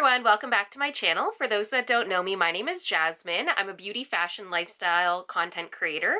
everyone, welcome back to my channel. For those that don't know me, my name is Jasmine. I'm a beauty, fashion, lifestyle content creator.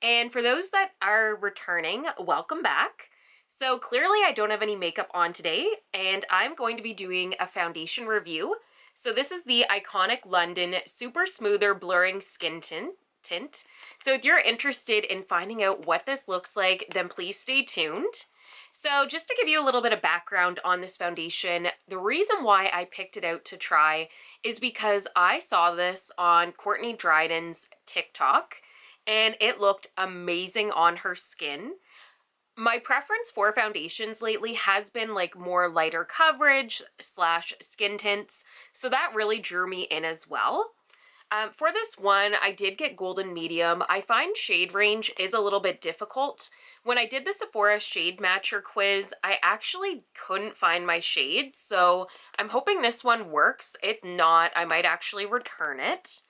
And for those that are returning, welcome back. So clearly I don't have any makeup on today, and I'm going to be doing a foundation review. So this is the iconic London Super Smoother Blurring Skin Tint. So if you're interested in finding out what this looks like, then please stay tuned. So just to give you a little bit of background on this foundation, the reason why I picked it out to try is because I saw this on Courtney Dryden's TikTok and it looked amazing on her skin. My preference for foundations lately has been like more lighter coverage slash skin tints, so that really drew me in as well. For this one, I did get golden medium. I find shade range is a little bit difficult. When I did the Sephora shade matcher quiz, I actually couldn't find my shade, so I'm hoping this one works. If not, I might actually return it.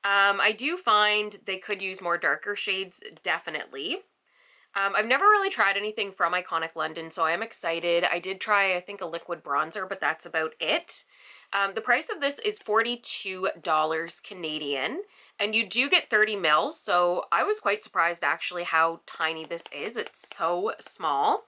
I do find they could use more darker shades, definitely. I've never really tried anything from Iconic London, so I am excited. I did try, I think, a liquid bronzer, but that's about it. The price of this is $42 Canadian, and you do get 30 mils, so I was quite surprised actually how tiny this is. It's so small.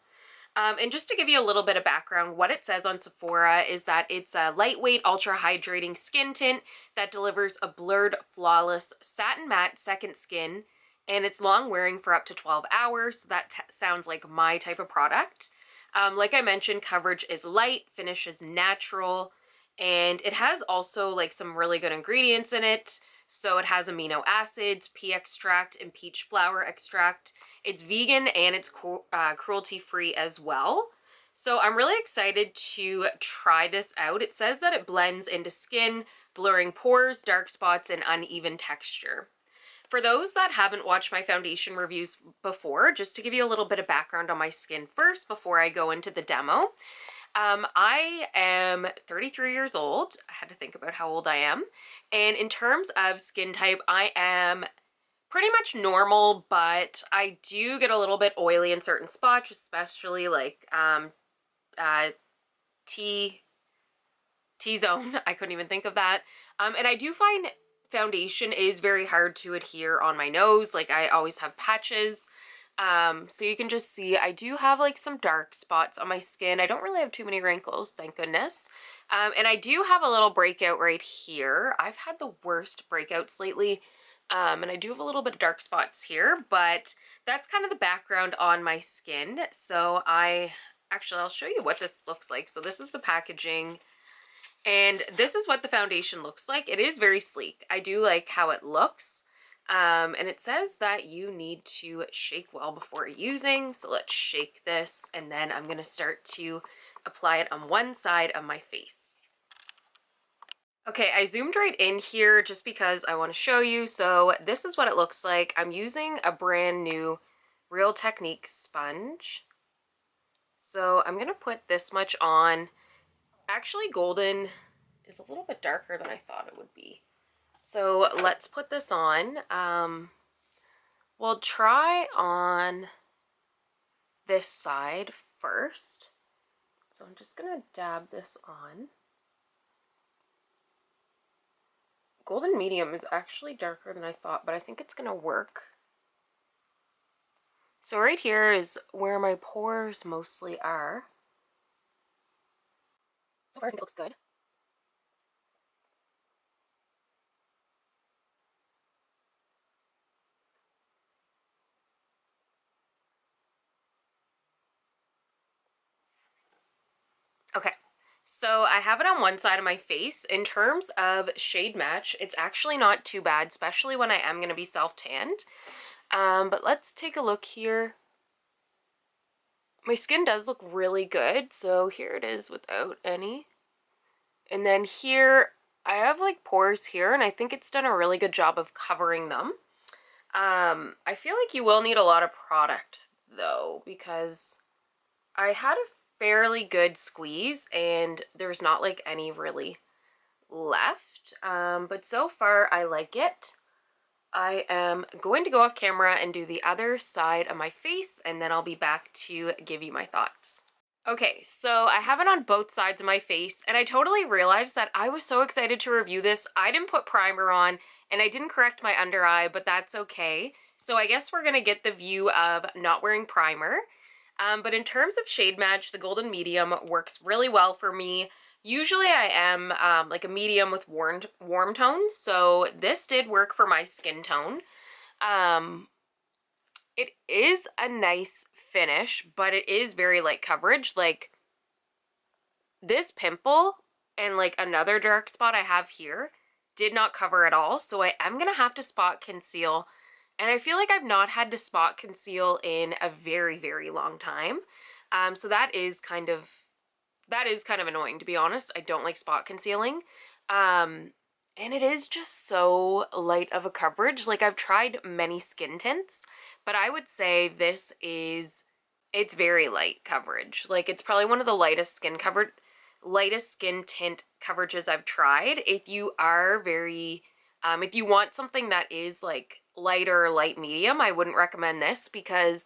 And just to give you a little bit of background, what it says on Sephora is that it's a lightweight, ultra-hydrating skin tint that delivers a blurred, flawless, satin matte second skin, and it's long wearing for up to 12 hours, so that sounds like my type of product. Like I mentioned, coverage is light, finish is natural, and it has also like some really good ingredients in it. So it has amino acids, pea extract, and peach flower extract. It's vegan and it's cruelty-free as well. So I'm really excited to try this out. It says that it blends into skin, blurring pores, dark spots, and uneven texture. For those that haven't watched my foundation reviews before, just to give you a little bit of background on my skin first before I go into the demo. I am 33 years old. I had to think about how old I am. And in terms of skin type, I am pretty much normal, but I do get a little bit oily in certain spots, especially like T-zone. I couldn't even think of that. And I do find foundation is very hard to adhere on my nose. Like I always have patches. So you can just see I do have like some dark spots on my skin. I don't really have too many wrinkles, thank goodness. And I do have a little breakout right here. I've had the worst breakouts lately. And I do have a little bit of dark spots here, but that's kind of the background on my skin. So I'll show you what this looks like. So this is the packaging. And this is what the foundation looks like. It is very sleek. I do like how it looks. And it says that you need to shake well before using. So let's shake this, and then I'm going to start to apply it on one side of my face. Okay, I zoomed right in here just because I want to show you. So this is what it looks like. I'm using a brand new Real Technique sponge. So I'm going to put this much on. Actually, golden is a little bit darker than I thought it would be. So let's put this on. We'll try on this side first. So I'm just going to dab this on. Golden medium is actually darker than I thought, but I think it's going to work. So right here is where my pores mostly are. So far I think it looks good. Okay, so I have it on one side of my face. In terms of shade match, it's actually not too bad, especially when I am going to be self-tanned. But let's take a look here. My skin does look really good, so here it is without any. And then here, I have like pores here, and I think it's done a really good job of covering them. I feel like you will need a lot of product, though, because I had a fairly good squeeze and there's not like any really left, but so far I like it. I am going to go off camera and do the other side of my face, and then I'll be back to give you my thoughts. Okay, so I have it on both sides of my face, and I totally realized that I was so excited to review this. I didn't put primer on, and I didn't correct my under eye, but that's okay. So I guess we're gonna get the view of not wearing primer. But in terms of shade match, the golden medium works really well for me. Usually I am like a medium with warm tones, so this did work for my skin tone. Um, it is a nice finish, but it is very light coverage. Like this pimple and like another dark spot I have here did not cover at all, so I am gonna have to spot conceal. And I feel like I've not had to spot conceal in a very, very long time. So that is kind of annoying, to be honest. I don't like spot concealing. And it is just so light of a coverage. Like I've tried many skin tints, but I would say it's very light coverage. Like it's probably one of the lightest skin tint coverages I've tried. If you are if you want something that is like lighter, light medium, I wouldn't recommend this because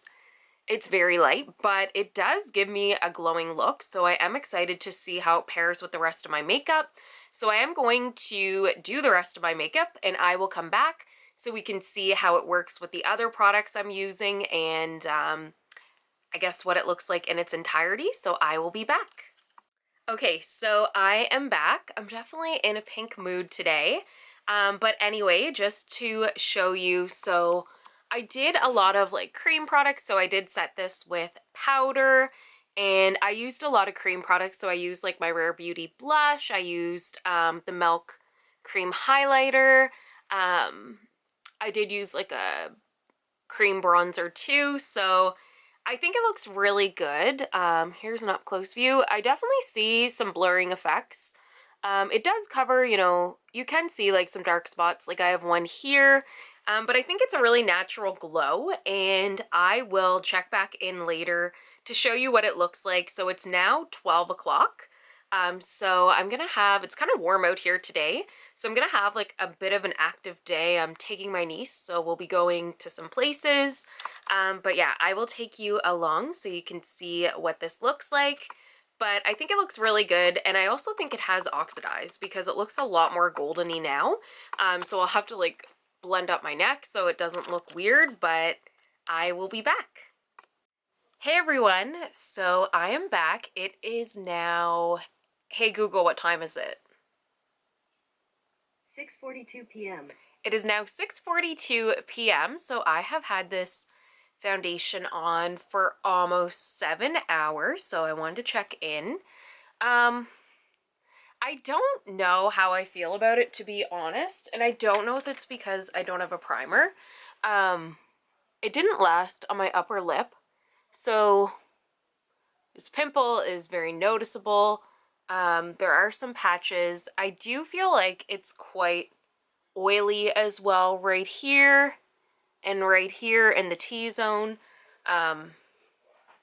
it's very light, but it does give me a glowing look, so I am excited to see how it pairs with the rest of my makeup. So I am going to do the rest of my makeup, and I will come back so we can see how it works with the other products I'm using and I guess what it looks like in its entirety, so I will be back. Okay, so I am back. I'm definitely in a pink mood today. But anyway, just to show you, so I did a lot of like cream products. So I did set this with powder and I used a lot of cream products. So I used like my Rare Beauty blush. I used the Milk cream highlighter. I did use like a cream bronzer too. So I think it looks really good. Here's an up close view. I definitely see some blurring effects. It does cover, you can see like some dark spots, like I have one here, but I think it's a really natural glow, and I will check back in later to show you what it looks like. So it's now 12 o'clock. So it's kind of warm out here today, so I'm gonna have like a bit of an active day. I'm taking my niece, so we'll be going to some places. But yeah, I will take you along so you can see what this looks like. But I think it looks really good, and I also think it has oxidized because it looks a lot more goldeny now. So I'll have to like blend up my neck so it doesn't look weird, but I will be back. Hey everyone, so I am back. It is now, hey Google, what time is it? 6:42 p.m. It is now 6:42 p.m. So I have had this foundation on for almost 7 hours, so I wanted to check in. I don't know how I feel about it, to be honest, and I don't know if it's because I don't have a primer. It didn't last on my upper lip, so this pimple is very noticeable. There are some patches. I do feel like it's quite oily as well right here and right here in the T-zone.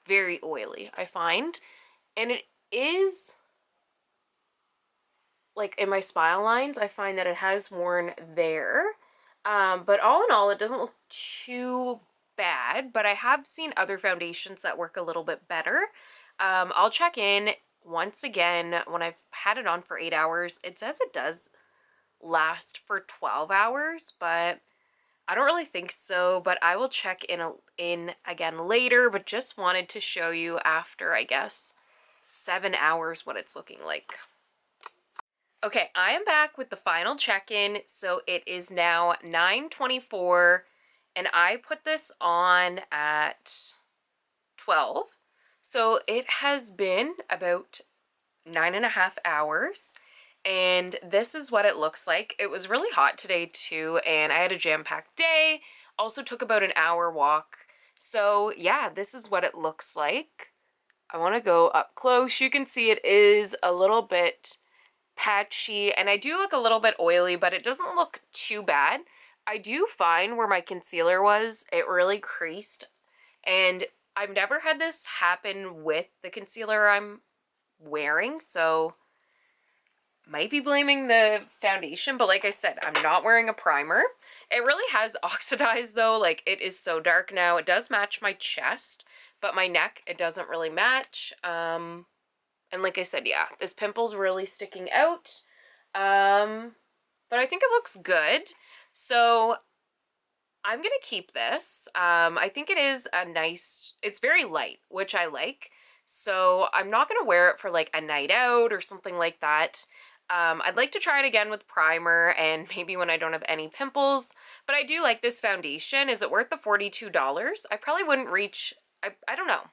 Very oily, I find. And it is like in my smile lines, I find that it has worn there. But all in all, it doesn't look too bad, but I have seen other foundations that work a little bit better. I'll check in once again when I've had it on for 8 hours. It says it does last for 12 hours, but I don't really think so, but I will check in again later, but just wanted to show you after, I guess, 7 hours what it's looking like. Okay, I am back with the final check-in. So it is now 9:24 and I put this on at 12. So it has been about 9.5 hours. And this is what it looks like. It was really hot today too, and I had a jam-packed day. Also took about an hour walk. So yeah, this is what it looks like. I want to go up close. You can see it is a little bit patchy, and I do look a little bit oily, but it doesn't look too bad. I do find where my concealer was, it really creased, and I've never had this happen with the concealer I'm wearing, so might be blaming the foundation, but like I said, I'm not wearing a primer. It really has oxidized though, like it is so dark now. It does match my chest, but my neck, it doesn't really match. And like I said, yeah, this pimple's really sticking out. But I think it looks good. So I'm going to keep this. I think it is a nice, it's very light, which I like. So I'm not going to wear it for like a night out or something like that. I'd like to try it again with primer and maybe when I don't have any pimples. But I do like this foundation. Is it worth the $42? I probably wouldn't reach, I don't know.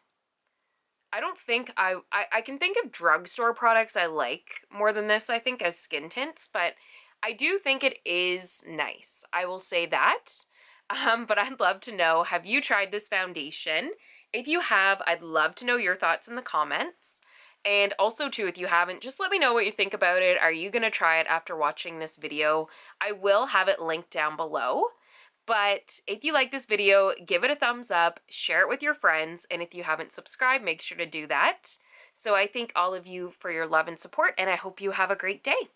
I don't think I can think of drugstore products I like more than this, I think, as skin tints, but I do think it is nice. I will say that. But I'd love to know, have you tried this foundation? If you have, I'd love to know your thoughts in the comments. And also, too, if you haven't, just let me know what you think about it. Are you going to try it after watching this video? I will have it linked down below. But if you like this video, give it a thumbs up, share it with your friends, and if you haven't subscribed, make sure to do that. So I thank all of you for your love and support, and I hope you have a great day.